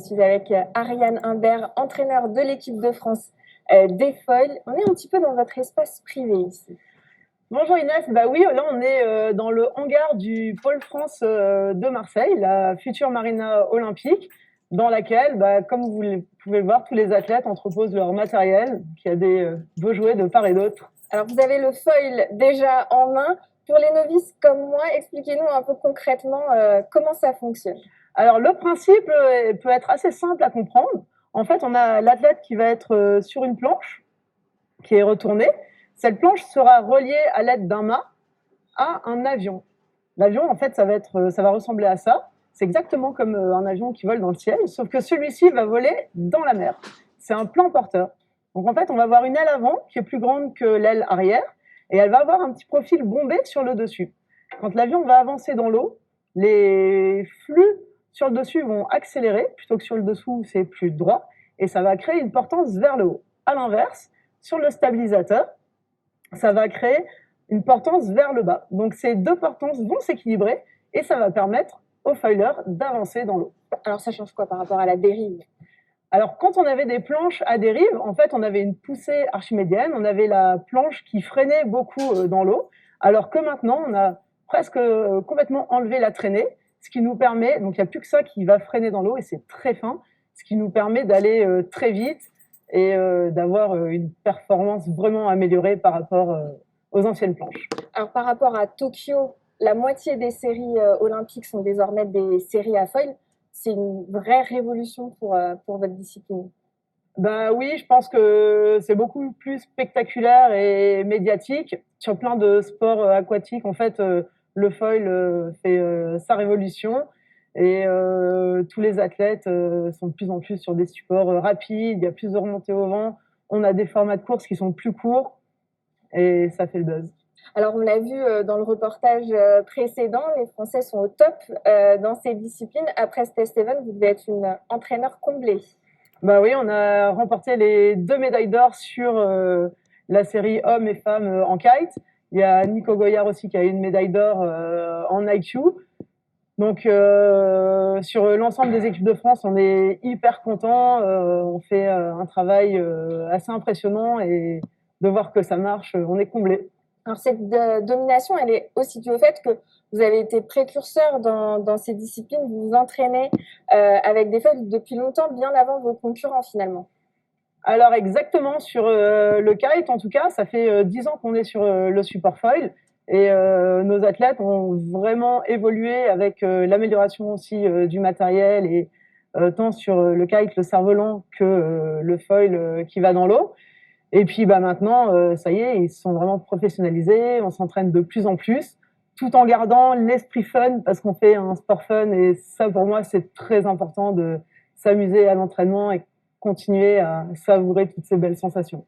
Je suis avec Ariane Humbert, entraîneur de l'équipe de France des foils. On est un petit peu dans votre espace privé ici. Bonjour Inès, bah oui, là on est dans le hangar du Pôle France de Marseille, la future marina olympique, dans laquelle, comme vous pouvez le voir, tous les athlètes entreposent leur matériel, qui a des beaux jouets de part et d'autre. Alors vous avez le foil déjà en main. Pour les novices comme moi, expliquez-nous un peu concrètement comment ça fonctionne. Alors le principe peut être assez simple à comprendre. En fait, on a l'athlète qui va être sur une planche qui est retournée. Cette planche sera reliée à l'aide d'un mât à un avion. L'avion, en fait, ça va ressembler à ça. C'est exactement comme un avion qui vole dans le ciel, sauf que celui-ci va voler dans la mer. C'est un plan porteur. Donc en fait, on va avoir une aile avant qui est plus grande que l'aile arrière, et elle va avoir un petit profil bombé sur le dessus. Quand l'avion va avancer dans l'eau, les flux sur le dessus vont accélérer, plutôt que sur le dessous, c'est plus droit, et ça va créer une portance vers le haut. À l'inverse, sur le stabilisateur, ça va créer une portance vers le bas. Donc ces deux portances vont s'équilibrer et ça va permettre au foiler d'avancer dans l'eau. Alors ça change quoi par rapport à la dérive? Alors quand on avait des planches à dérive, en fait on avait une poussée archimédienne, on avait la planche qui freinait beaucoup dans l'eau, alors que maintenant on a presque complètement enlevé la traînée, ce qui nous permet, donc il n'y a plus que ça qui va freiner dans l'eau et c'est très fin, ce qui nous permet d'aller très vite et d'avoir une performance vraiment améliorée par rapport aux anciennes planches. Alors par rapport à Tokyo, la moitié des séries olympiques sont désormais des séries à foil. C'est une vraie révolution pour votre discipline. Ben oui, je pense que c'est beaucoup plus spectaculaire et médiatique. Sur plein de sports aquatiques, en fait, le foil fait sa révolution et tous les athlètes sont de plus en plus sur des supports rapides, il y a plus de remontées au vent, on a des formats de course qui sont plus courts et ça fait le buzz. Alors on l'a vu dans le reportage précédent, les Français sont au top dans ces disciplines. Après Steven, vous devez être une entraîneur comblée. Bah oui, on a remporté les 2 médailles d'or sur la série hommes et femmes en kite. Il y a Nico Goyard aussi qui a eu une médaille d'or en IQ. Donc sur l'ensemble des équipes de France, on est hyper contents. On fait un travail assez impressionnant et de voir que ça marche, on est comblé. Alors cette domination, elle est aussi due au fait que vous avez été précurseur dans ces disciplines, vous vous entraînez avec des foils depuis longtemps, bien avant vos concurrents finalement. Alors exactement, sur le kite en tout cas, ça fait 10 ans qu'on est sur le support foil et nos athlètes ont vraiment évolué avec l'amélioration aussi du matériel et tant sur le kite, le cerf-volant que le foil qui va dans l'eau. Et puis maintenant, ça y est, ils se sont vraiment professionnalisés, on s'entraîne de plus en plus, tout en gardant l'esprit fun, parce qu'on fait un sport fun, et ça pour moi c'est très important de s'amuser à l'entraînement et continuer à savourer toutes ces belles sensations.